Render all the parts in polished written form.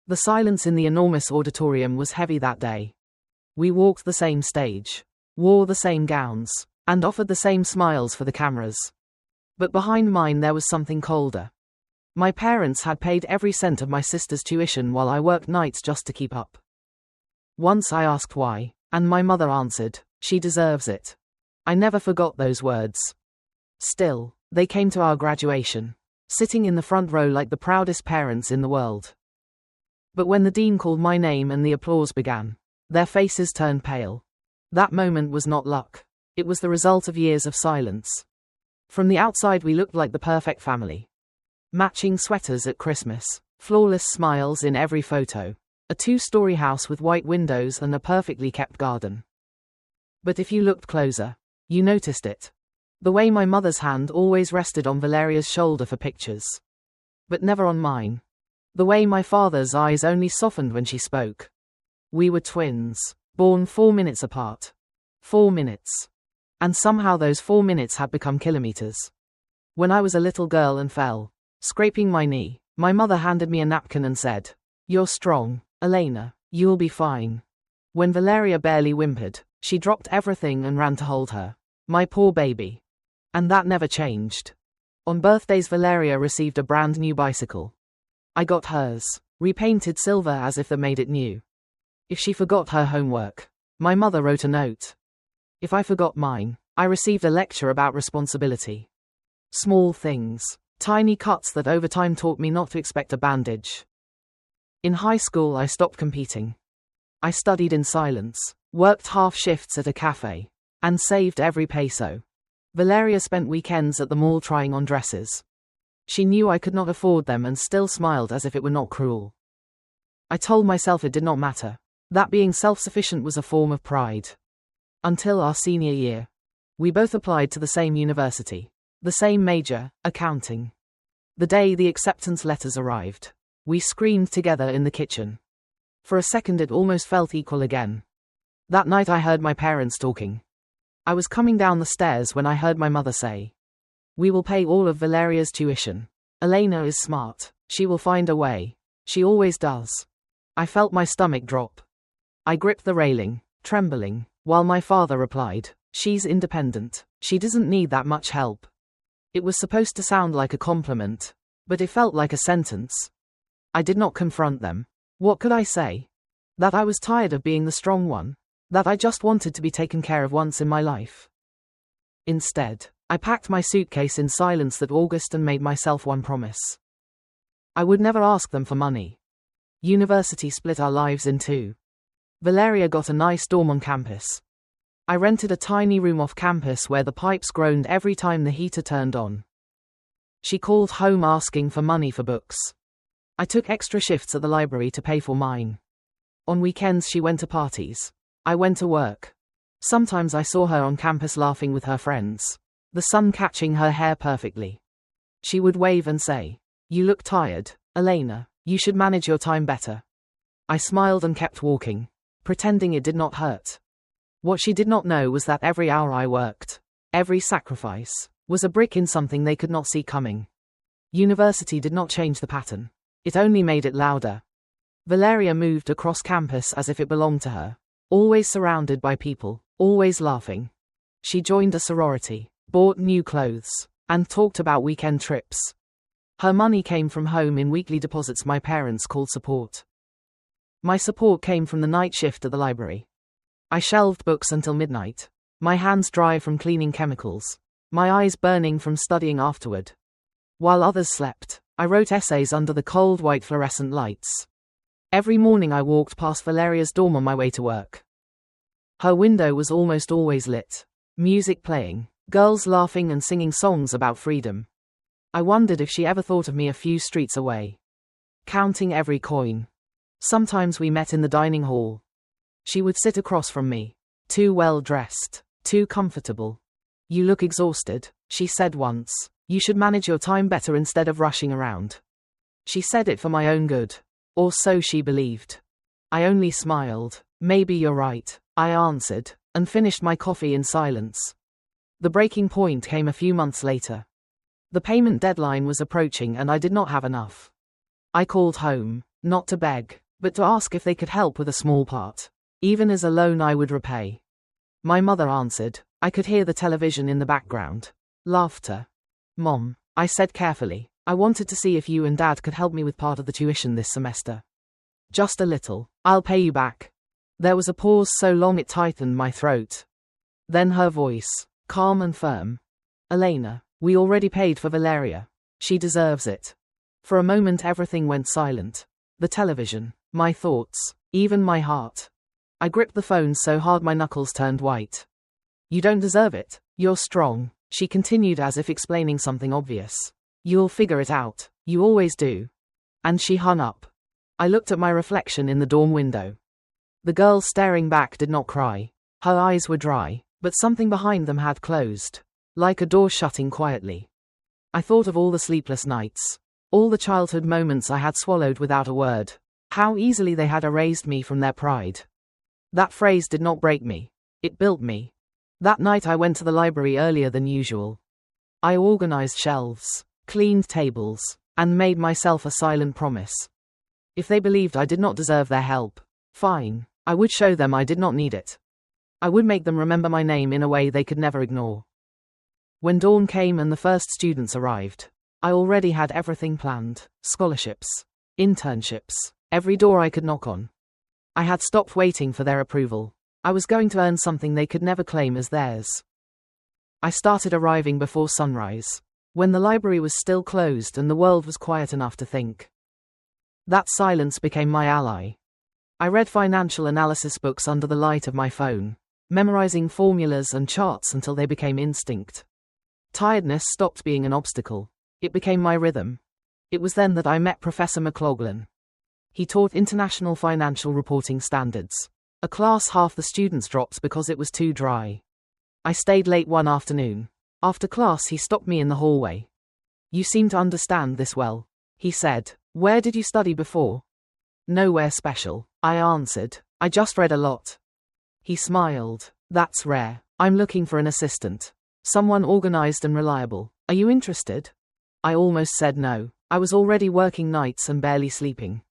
The silence in the enormous auditorium was heavy that day. We walked the same stage, wore the same gowns, and offered the same smiles for the cameras. But behind mine there was something colder. My parents had paid every cent of my sister's tuition while I worked nights just to keep up. Once I asked why, and my mother answered, "She deserves it." I never forgot those words. Still, they came to our graduation, sitting in the front row like the proudest parents in the world. But when the dean called my name and the applause began, their faces turned pale. That moment was not luck. It was the result of years of silence. From the outside we looked like the perfect family. Matching sweaters at Christmas, flawless smiles in every photo, a 2-story house with white windows and a perfectly kept garden. But if you looked closer, you noticed it. The way my mother's hand always rested on Valeria's shoulder for pictures. But never on mine. The way my father's eyes only softened when she spoke. We were twins, born 4 minutes apart. 4 minutes. And somehow those 4 minutes had become kilometers. When I was a little girl and fell, scraping my knee, my mother handed me a napkin and said, "You're strong, Elena, you'll be fine." When Valeria barely whimpered, she dropped everything and ran to hold her. My poor baby. And that never changed. On birthdays Valeria received a brand new bicycle. I got hers, repainted silver as if that made it new. If she forgot her homework, my mother wrote a note. If I forgot mine, I received a lecture about responsibility. Small things, tiny cuts that over time taught me not to expect a bandage. In high school I stopped competing. I studied in silence, worked half shifts at a cafe, and saved every peso. Valeria spent weekends at the mall trying on dresses. She knew I could not afford them and still smiled as if it were not cruel. I told myself it did not matter, that being self-sufficient was a form of pride. Until our senior year. We both applied to the same university, the same major, accounting. The day the acceptance letters arrived, we screamed together in the kitchen. For a second it almost felt equal again. That night I heard my parents talking. I was coming down the stairs when I heard my mother say, "We will pay all of Valeria's tuition. Elena is smart, she will find a way. She always does." I felt my stomach drop. I gripped the railing, trembling, while my father replied, "She's independent, she doesn't need that much help." It was supposed to sound like a compliment, but it felt like a sentence. I did not confront them. What could I say? That I was tired of being the strong one? That I just wanted to be taken care of once in my life? Instead, I packed my suitcase in silence that August and made myself one promise. I would never ask them for money. University split our lives in two. Valeria got a nice dorm on campus. I rented a tiny room off campus where the pipes groaned every time the heater turned on. She called home asking for money for books. I took extra shifts at the library to pay for mine. On weekends she went to parties. I went to work. Sometimes I saw her on campus laughing with her friends, the sun catching her hair perfectly. She would wave and say, "You look tired, Elena, you should manage your time better." I smiled and kept walking, pretending it did not hurt. What she did not know was that every hour I worked, every sacrifice, was a brick in something they could not see coming. University did not change the pattern. It only made it louder. Valeria moved across campus as if it belonged to her, always surrounded by people, always laughing. She joined a sorority, bought new clothes, and talked about weekend trips. Her money came from home in weekly deposits my parents called support. My support came from the night shift at the library. I shelved books until midnight, my hands dry from cleaning chemicals, my eyes burning from studying afterward. While others slept, I wrote essays under the cold white fluorescent lights. Every morning I walked past Valeria's dorm on my way to work. Her window was almost always lit, music playing, girls laughing and singing songs about freedom. I wondered if she ever thought of me a few streets away. Counting every coin. Sometimes we met in the dining hall. She would sit across from me, too well dressed, too comfortable. "You look exhausted," she said once. "You should manage your time better instead of rushing around." She said it for my own good, or so she believed. I only smiled. "Maybe you're right," I answered, and finished my coffee in silence. The breaking point came a few months later. The payment deadline was approaching and I did not have enough. I called home. Not to beg, but to ask if they could help with a small part. Even as a loan I would repay. My mother answered. I could hear the television in the background. Laughter. Mom, I said carefully, I wanted to see if you and Dad could help me with part of the tuition this semester. Just a little. I'll pay you back. There was a pause so long it tightened my throat. Then her voice, calm and firm. Elena, we already paid for Valeria. She deserves it. For a moment everything went silent. The television, my thoughts, even my heart. I gripped the phone so hard my knuckles turned white. You don't deserve it. You're strong, she continued as if explaining something obvious. You'll figure it out. You always do. And she hung up. I looked at my reflection in the dorm window. The girl staring back did not cry. Her eyes were dry, but something behind them had closed, like a door shutting quietly. I thought of all the sleepless nights, all the childhood moments I had swallowed without a word, how easily they had erased me from their pride. That phrase did not break me. It built me. That night I went to the library earlier than usual. I organized shelves, cleaned tables, and made myself a silent promise. If they believed I did not deserve their help, fine, I would show them I did not need it. I would make them remember my name in a way they could never ignore. When dawn came and the first students arrived, I already had everything planned: scholarships, internships, every door I could knock on. I had stopped waiting for their approval. I was going to earn something they could never claim as theirs. I started arriving before sunrise, when the library was still closed and the world was quiet enough to think. That silence became my ally. I read financial analysis books under the light of my phone, memorizing formulas and charts until they became instinct. Tiredness stopped being an obstacle. It became my rhythm. It was then that I met Professor McLaughlin. He taught international financial reporting standards, a class half the students dropped because it was too dry. I stayed late one afternoon. After class he stopped me in the hallway. You seem to understand this well, he said. Where did you study before? Nowhere special, I answered. I just read a lot. He smiled. That's rare. I'm looking for an assistant. Someone organized and reliable. Are you interested? I almost said no. I was already working nights and barely sleeping.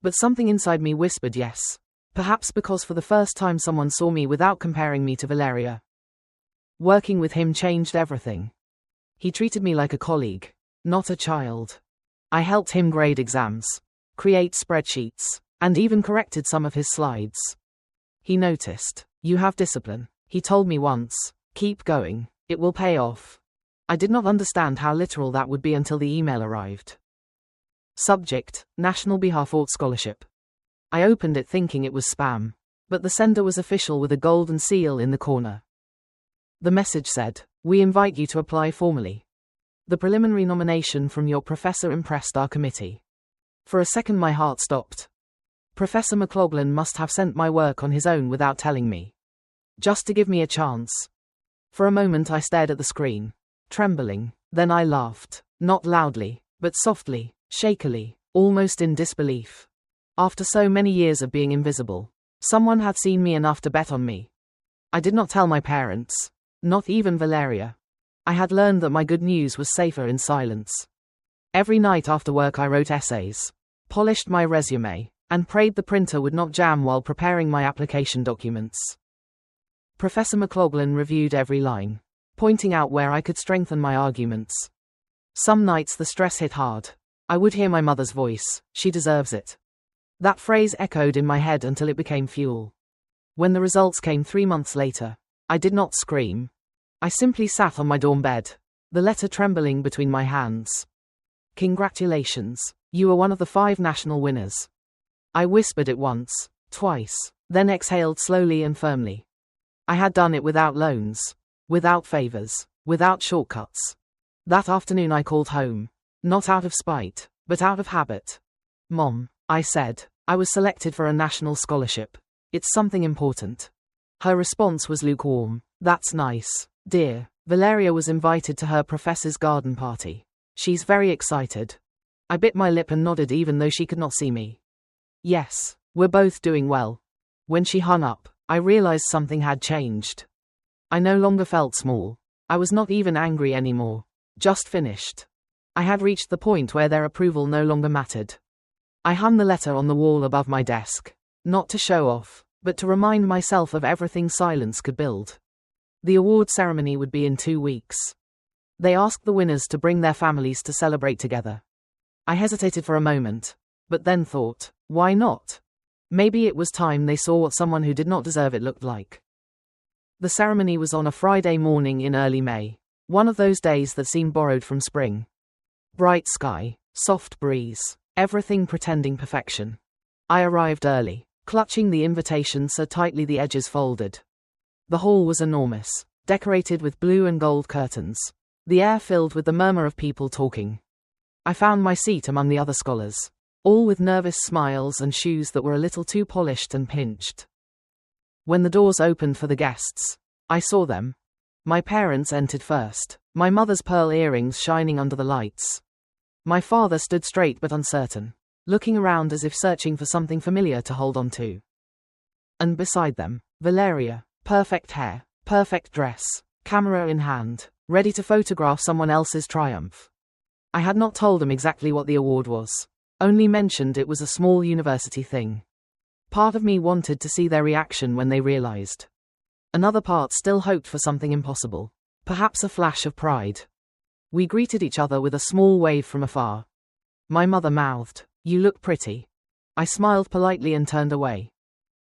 But something inside me whispered yes. Perhaps because for the first time someone saw me without comparing me to Valeria. Working with him changed everything. He treated me like a colleague, not a child. I helped him grade exams, create spreadsheets, and even corrected some of his slides. He noticed. You have discipline, he told me once. Keep going, it will pay off. I did not understand how literal that would be until the email arrived. Subject: National Beharfort Scholarship. I opened it thinking it was spam, but the sender was official with a golden seal in the corner. The message said, "We invite you to apply formally. The preliminary nomination from your professor impressed our committee." For a second my heart stopped. Professor McLaughlin must have sent my work on his own without telling me. Just to give me a chance. For a moment I stared at the screen, trembling. Then I laughed, not loudly, but softly, shakily, almost in disbelief. After so many years of being invisible, someone had seen me enough to bet on me. I did not tell my parents, not even Valeria. I had learned that my good news was safer in silence. Every night after work I wrote essays, polished my resume, and prayed the printer would not jam while preparing my application documents. Professor McLaughlin reviewed every line, pointing out where I could strengthen my arguments. Some nights the stress hit hard. I would hear my mother's voice, "She deserves it." That phrase echoed in my head until it became fuel. When the results came 3 months later, I did not scream. I simply sat on my dorm bed, the letter trembling between my hands. "Congratulations, you are one of the 5 national winners." I whispered it once, twice, then exhaled slowly and firmly. I had done it without loans, without favors, without shortcuts. That afternoon I called home, not out of spite, but out of habit. "Mom," I said, "I was selected for a national scholarship. It's something important." Her response was lukewarm. "That's nice, dear. Valeria was invited to her professor's garden party. She's very excited." I bit my lip and nodded even though she could not see me. "Yes, we're both doing well." When she hung up, I realized something had changed. I no longer felt small. I was not even angry anymore. Just finished. I had reached the point where their approval no longer mattered. I hung the letter on the wall above my desk, not to show off, but to remind myself of everything silence could build. The award ceremony would be in 2 weeks. They asked the winners to bring their families to celebrate together. I hesitated for a moment, but then thought, why not? Maybe it was time they saw what someone who did not deserve it looked like. The ceremony was on a Friday morning in early May, one of those days that seemed borrowed from spring. Bright sky, soft breeze, everything pretending perfection. I arrived early, clutching the invitation so tightly the edges folded. The hall was enormous, decorated with blue and gold curtains, the air filled with the murmur of people talking. I found my seat among the other scholars, all with nervous smiles and shoes that were a little too polished and pinched. When the doors opened for the guests, I saw them. My parents entered first, my mother's pearl earrings shining under the lights. My father stood straight but uncertain, looking around as if searching for something familiar to hold on to. And beside them, Valeria, perfect hair, perfect dress, camera in hand, ready to photograph someone else's triumph. I had not told them exactly what the award was, only mentioned it was a small university thing. Part of me wanted to see their reaction when they realized. Another part still hoped for something impossible, perhaps a flash of pride. We greeted each other with a small wave from afar. My mother mouthed, "You look pretty." I smiled politely and turned away.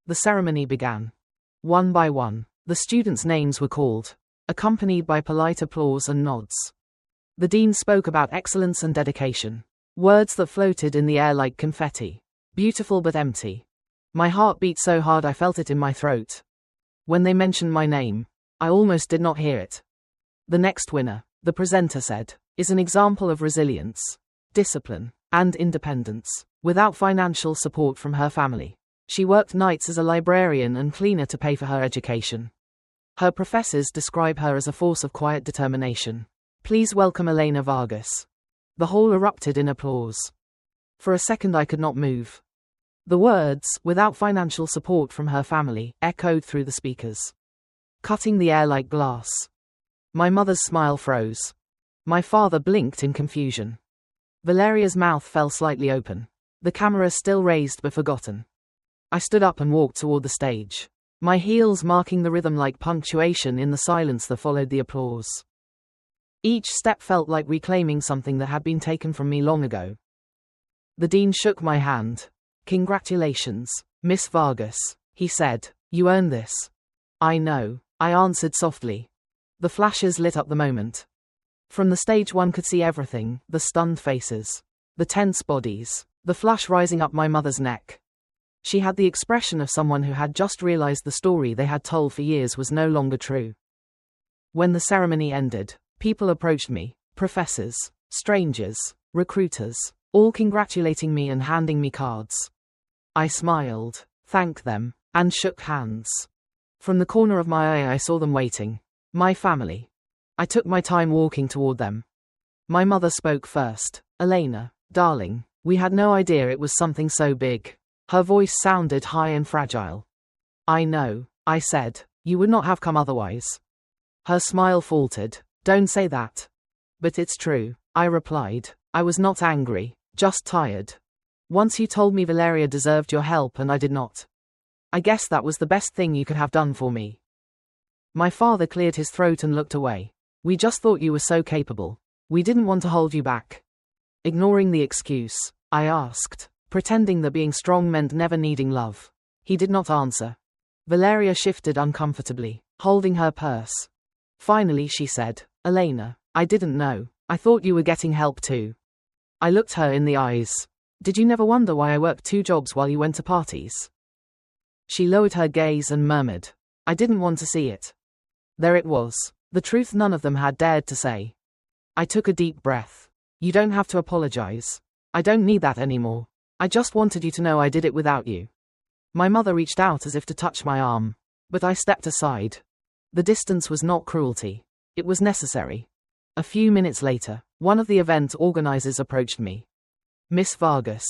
The ceremony began. One by one, the students' names were called, accompanied by polite applause and nods. The dean spoke about excellence and dedication, words that floated in the air like confetti, beautiful but empty. My heart beat so hard I felt it in my throat. When they mentioned my name, I almost did not hear it. The next winner, the presenter said, is an example of resilience, discipline, and independence, without financial support from her family. She worked nights as a librarian and cleaner to pay for her education. Her professors describe her as a force of quiet determination. Please welcome Elena Vargas. The hall erupted in applause. For a second I could not move. The words, without financial support from her family, echoed through the speakers, cutting the air like glass. My mother's smile froze. My father blinked in confusion. Valeria's mouth fell slightly open, the camera still raised but forgotten. I stood up and walked toward the stage, my heels marking the rhythm like punctuation in the silence that followed the applause. Each step felt like reclaiming something that had been taken from me long ago. The dean shook my hand. "Congratulations, Miss Vargas," he said. "You earned this." "I know," I answered softly. The flashes lit up the moment. From the stage one could see everything, the stunned faces, the tense bodies, the flush rising up my mother's neck. She had the expression of someone who had just realized the story they had told for years was no longer true. When the ceremony ended, people approached me, professors, strangers, recruiters, all congratulating me and handing me cards. I smiled, thanked them, and shook hands. From the corner of my eye I saw them waiting. My family. I took my time walking toward them. My mother spoke first. "Elena, darling, we had no idea it was something so big." Her voice sounded high and fragile. "I know," I said. "You would not have come otherwise." Her smile faltered. "Don't say that." "But it's true," I replied. I was not angry, just tired. "Once you told me Valeria deserved your help and I did not. I guess that was the best thing you could have done for me." My father cleared his throat and looked away. "We just thought you were so capable. We didn't want to hold you back." Ignoring the excuse, I asked, pretending that being strong meant never needing love. He did not answer. Valeria shifted uncomfortably, holding her purse. Finally she said, "Elena, I didn't know. I thought you were getting help too." I looked her in the eyes. "Did you never wonder why I worked 2 jobs while you went to parties?" She lowered her gaze and murmured, "I didn't want to see it." There it was, the truth none of them had dared to say. I took a deep breath. "You don't have to apologize. I don't need that anymore. I just wanted you to know I did it without you." My mother reached out as if to touch my arm, but I stepped aside. The distance was not cruelty. It was necessary. A few minutes later, one of the event organizers approached me. "Miss Vargas,